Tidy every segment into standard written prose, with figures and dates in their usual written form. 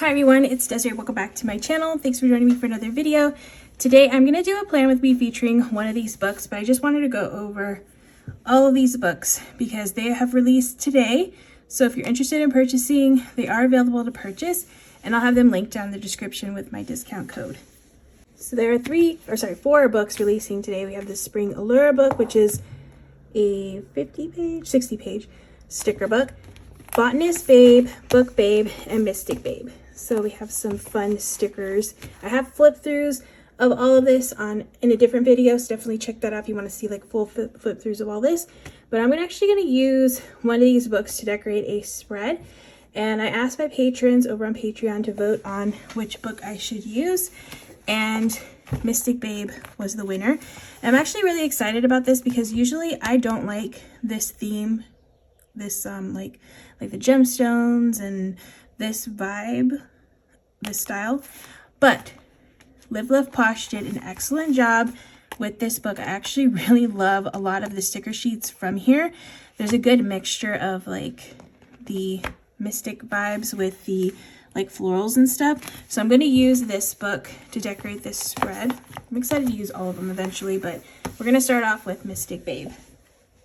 Hi everyone, it's Desiree. Welcome back to my channel. Thanks for joining me for another video. Today I'm going to do a plan with me featuring one of these books, but I just wanted to go over all of these books because they have released today. So if you're interested in purchasing, they are available to purchase, and I'll have them linked down in the description with my discount code. So there are four books releasing today. We have the Spring Allure book, which is a 60-page sticker book. Botanist Babe, Book Babe, and Mystic Babe. So we have some fun stickers. I have flip throughs of all of this in a different video, so definitely check that out if you want to see like full flip throughs of all this. But I'm actually going to use one of these books to decorate a spread. And I asked my patrons over on Patreon to vote on which book I should use, and Mystic Babe was the winner. I'm actually really excited about this because usually I don't like this theme, this like the gemstones and this vibe, this style, but Live Love Posh did an excellent job with this book. I actually really love a lot of the sticker sheets from here. There's a good mixture of like the mystic vibes with the like florals and stuff. So I'm going to use this book to decorate this spread. I'm excited to use all of them eventually, but we're going to start off with Mystic Babe.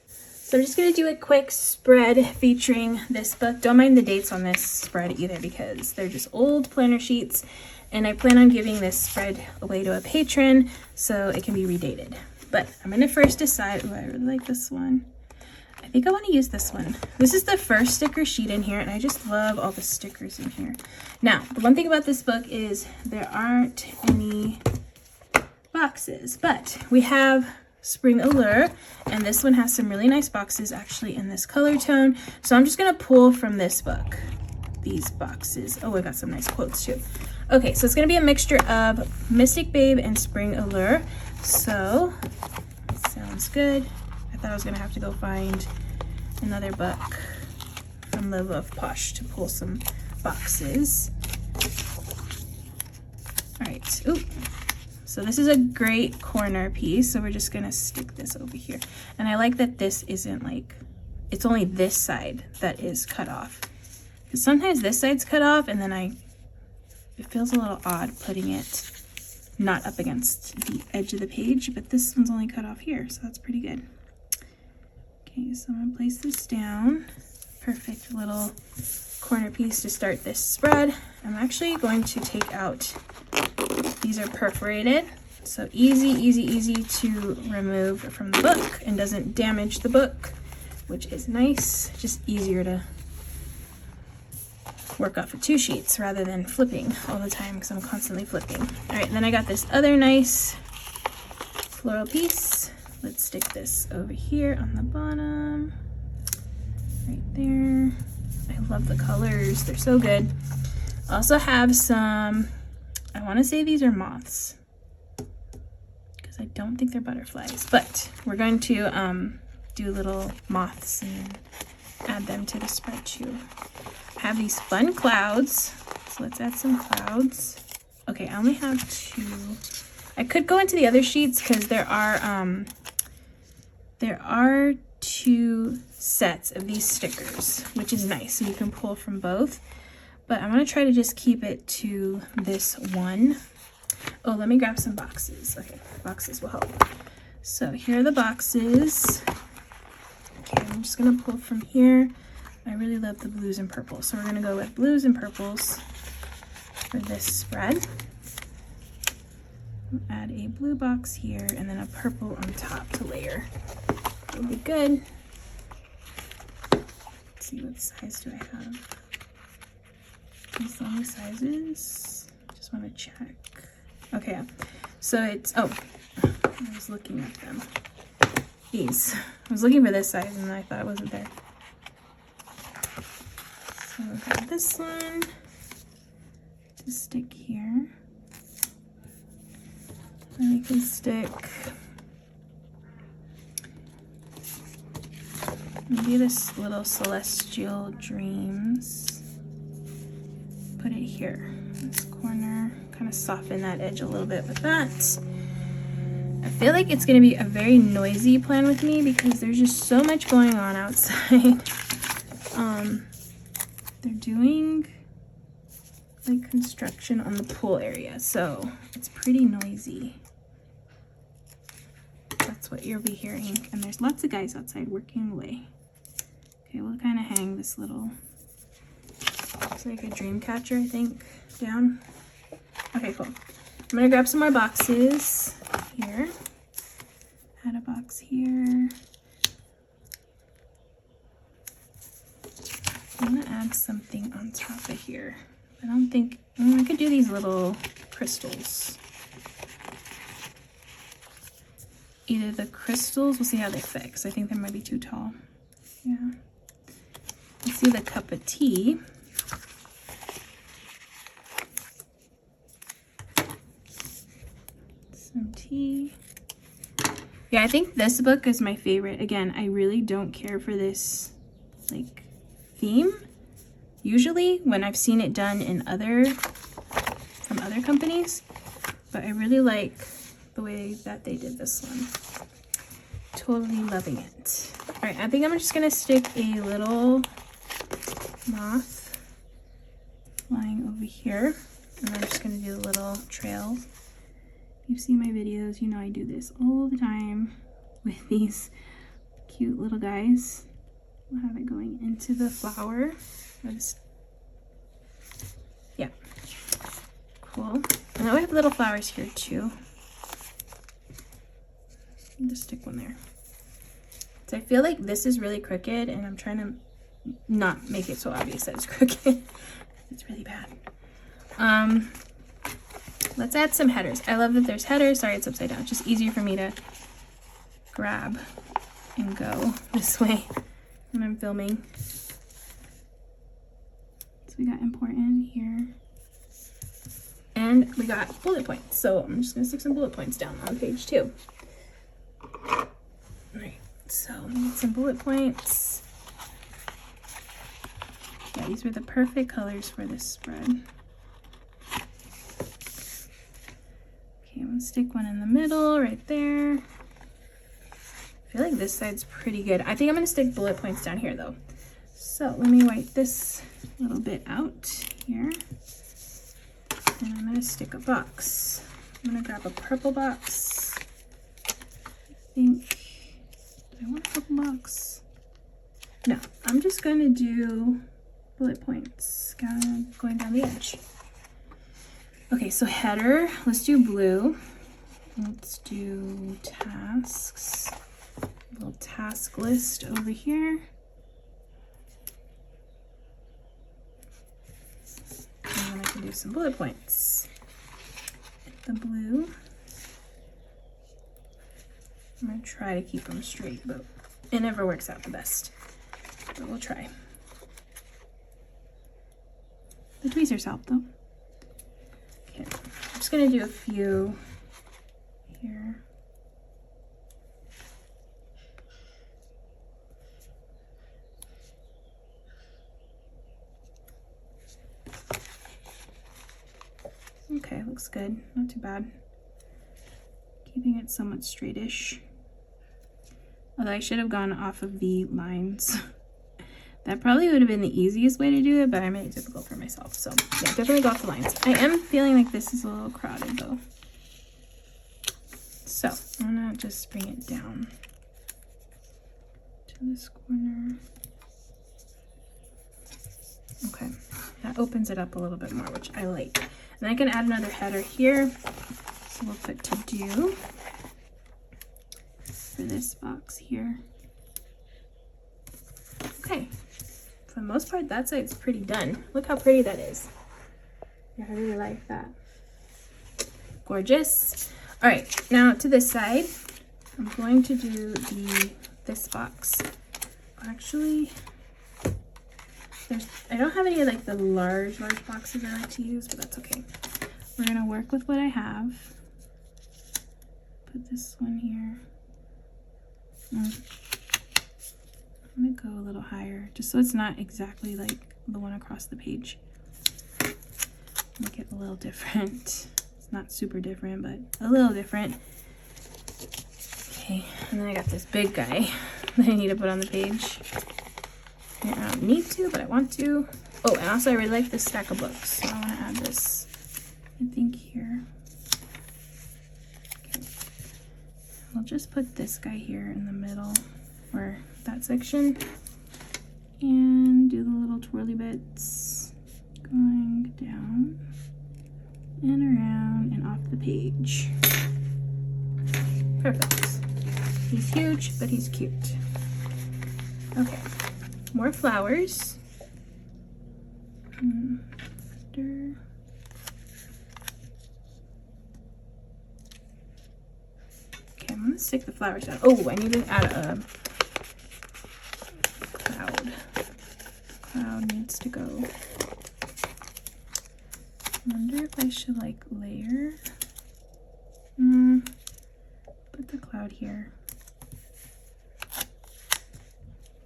So I'm just going to do a quick spread featuring this book. Don't mind the dates on this spread either because they're just old planner sheets, and I plan on giving this spread away to a patron so it can be redated. But I'm going to first decide, I really like this one. I think I want to use this one. This is the first sticker sheet in here, and I just love all the stickers in here. Now, the one thing about this book is there aren't any boxes, but we have Spring Allure, and this one has some really nice boxes actually in this color tone. So I'm just going to pull from this book these boxes. Oh, I got some nice quotes too. Okay, so it's going to be a mixture of Mystic Babe and Spring Allure. So sounds good. I thought I was going to have to go find another book from Live Love Posh to pull some boxes. All right. Ooh. So this is a great corner piece, so we're just gonna stick this over here. And I like that this isn't like, it's only this side that is cut off. Because sometimes this side's cut off and then it feels a little odd putting it not up against the edge of the page, but this one's only cut off here, so that's pretty good. Okay, so I'm gonna place this down. Perfect little corner piece to start this spread. I'm actually going to take out, these are perforated, so easy to remove from the book and doesn't damage the book, which is nice. Just easier to work off of two sheets rather than flipping all the time because I'm constantly flipping. All right, then I got this other nice floral piece. Let's stick this over here on the bottom, right there. I love the colors, they're so good. Also have some, I want to say these are moths because I don't think they're butterflies, but we're going to do little moths and add them to the spread too. I have these fun clouds, so let's add some clouds. Okay, I only have two. I could go into the other sheets because there are two sets of these stickers, which is nice, so you can pull from both. But I'm going to try to just keep it to this one. Oh, let me grab some boxes. Okay, boxes will help. So here are the boxes. Okay, I'm just going to pull from here. I really love the blues and purples, so we're going to go with blues and purples for this spread. I'll add a blue box here and then a purple on top to layer. It'll be good. Let's see, what size do I have? These long sizes, just want to check. Okay, so it's, oh, I was looking at them. These, I was looking for this size and I thought it wasn't there. So I'll grab this one to stick here. And we can stick maybe this little Celestial Dreams. Put it here, this corner, kind of soften that edge a little bit with that. I feel like it's going to be a very noisy plan with me because there's just so much going on outside. They're doing like construction on the pool area, so it's pretty noisy. That's what you'll be hearing. And there's lots of guys outside working away. Okay, we'll kind of hang this little, it's like a dream catcher, I think, down. Okay, cool. I'm gonna grab some more boxes here. Add a box here. I'm gonna add something on top of here. I don't think, I could do these little crystals. Either the crystals, we'll see how they fit, because I think they might be too tall. Yeah. Let's do the cup of tea. Some tea. Yeah, I think this book is my favorite. Again, I really don't care for this, like, theme. Usually when I've seen it done in from other companies, but I really like the way that they did this one. Totally loving it. All right, I think I'm just gonna stick a little moth flying over here, and I'm just gonna do a little trail. If you've seen my videos, you know I do this all the time with these cute little guys. We'll have it going into the flower. Yeah, cool. And I have little flowers here too. I'll just stick one there. So I feel like this is really crooked, and I'm trying to not make it so obvious that it's crooked. It's really bad. Let's add some headers. I love that there's headers. Sorry, it's upside down. It's just easier for me to grab and go this way when I'm filming. So we got important here. And we got bullet points. So I'm just gonna stick some bullet points down on page 2. All right, so we need some bullet points. Yeah, these were the perfect colors for this spread. Okay, I'm gonna stick one in the middle right there. I feel like this side's pretty good. I think I'm gonna stick bullet points down here though. So let me wipe this little bit out here. And I'm gonna stick a box. I'm gonna grab a purple box. I think, do I want a purple box? No, I'm just gonna do bullet points going down the edge. Okay, so header, let's do blue. Let's do tasks. Little task list over here. And then I can do some bullet points. The blue. I'm gonna try to keep them straight, but it never works out the best. But we'll try. The tweezers help though. Okay, I'm just gonna do a few here. Okay, looks good. Not too bad. Keeping it somewhat straightish. Although I should have gone off of the lines. That probably would have been the easiest way to do it, but I made it difficult for myself. So yeah, definitely go off the lines. I am feeling like this is a little crowded though. So I'm gonna just bring it down to this corner. Okay, that opens it up a little bit more, which I like. And I can add another header here. So we'll put to do for this box here. Okay, for the most part, that side's pretty done. Look how pretty that is. Yeah, I really like that. Gorgeous. All right, now to this side, I'm going to do this box. Actually, I don't have any like the large boxes I like to use, but that's okay. We're gonna work with what I have. Put this one here. I'm gonna go a little higher, just so it's not exactly like the one across the page. Make it a little different. It's not super different, but a little different. Okay, and then I got this big guy that I need to put on the page. I don't need to, but I want to. Oh, and also I really like this stack of books, so I want to add this, I think, here. Okay. I'll just put this guy here in the middle, or that section, and do the little twirly bits going down and around and off the page. Perfect. He's huge, but he's cute. Okay, more flowers. Okay, I'm gonna stick the flowers down. Oh, I need to add a cloud. Cloud needs to go. I wonder if I should like layer. Put the cloud here. I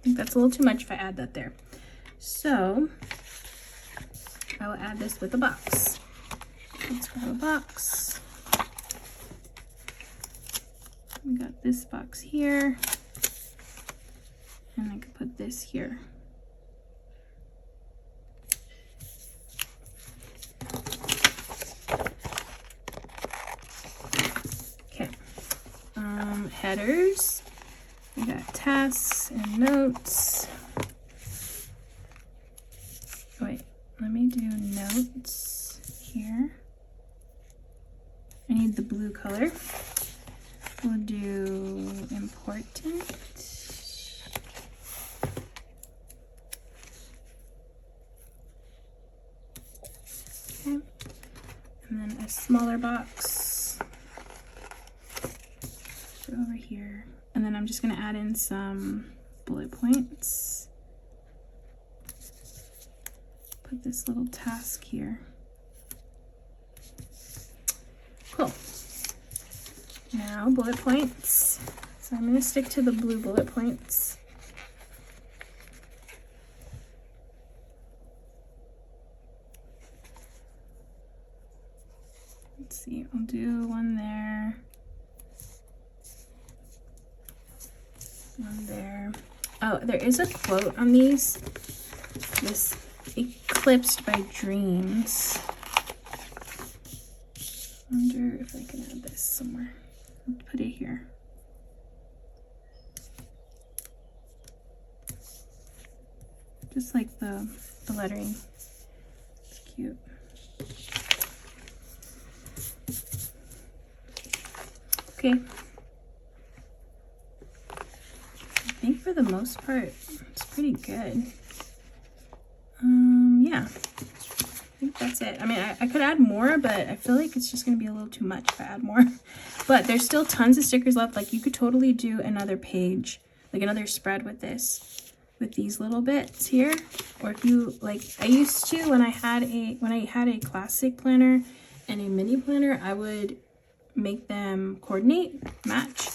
think that's a little too much if I add that there. So I will add this with a box. Let's grab a box. We got this box here, and I could put this here. Okay. Headers. We got tasks and notes. Wait, let me do notes here. I need the blue color. We'll do important. Okay. And then a smaller box over here. And then I'm just going to add in some bullet points. Put this little task here. Cool. Now bullet points. So I'm going to stick to the blue bullet points. Let's see, I'll do one there. One there. Oh, there is a quote on these. This eclipsed by dreams. I wonder if I can add this somewhere. I'll put it here. Just like the lettering. It's cute. Okay. I think for the most part, it's pretty good. Yeah. I think that's it. I mean, I could add more, but I feel like it's just going to be a little too much if I add more. But there's still tons of stickers left. Like, you could totally do another page, like another spread with this, with these little bits here. Or if you, like, I used to, when I had a classic planner and a mini planner, I would make them coordinate, match.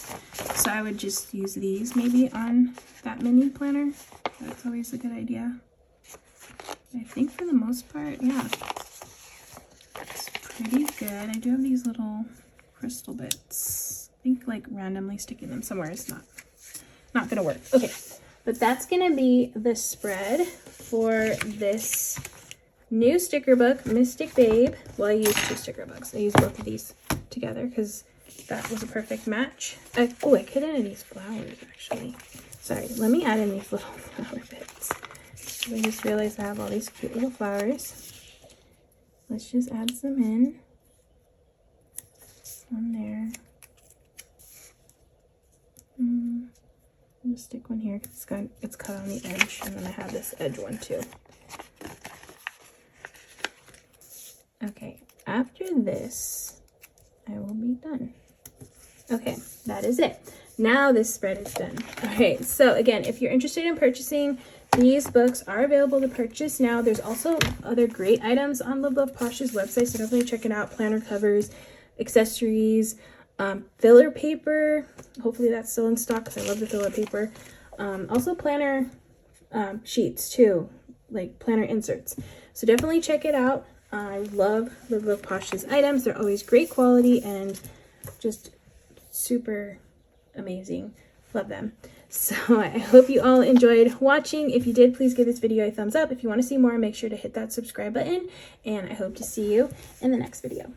So I would just use these maybe on that mini planner. That's always a good idea. I think for the most part, yeah, it's pretty good. I do have these little crystal bits. I think like randomly sticking them somewhere is not gonna work. Okay, but that's gonna be the spread for this new sticker book, Mystic Babe. Well, I used 2 sticker books. I used both of these together because that was a perfect match. Oh, I could add these flowers actually. Sorry, let me add in these little flower bits. I just realized I have all these cute little flowers. Let's just add some in. One there. I'll just stick one here because it's cut on the edge, and then I have this edge one too. Okay, after this, I will be done. Okay, that is it. Now this spread is done. Okay, so again, if you're interested in purchasing, these books are available to purchase now. There's also other great items on Live Love Posh's website, so definitely check it out. Planner covers, accessories, filler paper. Hopefully that's still in stock because I love the filler paper. Also planner sheets too, like planner inserts. So definitely check it out. I love Live Love Posh's items. They're always great quality and just super amazing. Love them. So I hope you all enjoyed watching. If you did, please give this video a thumbs up. If you want to see more, make sure to hit that subscribe button, and I hope to see you in the next video.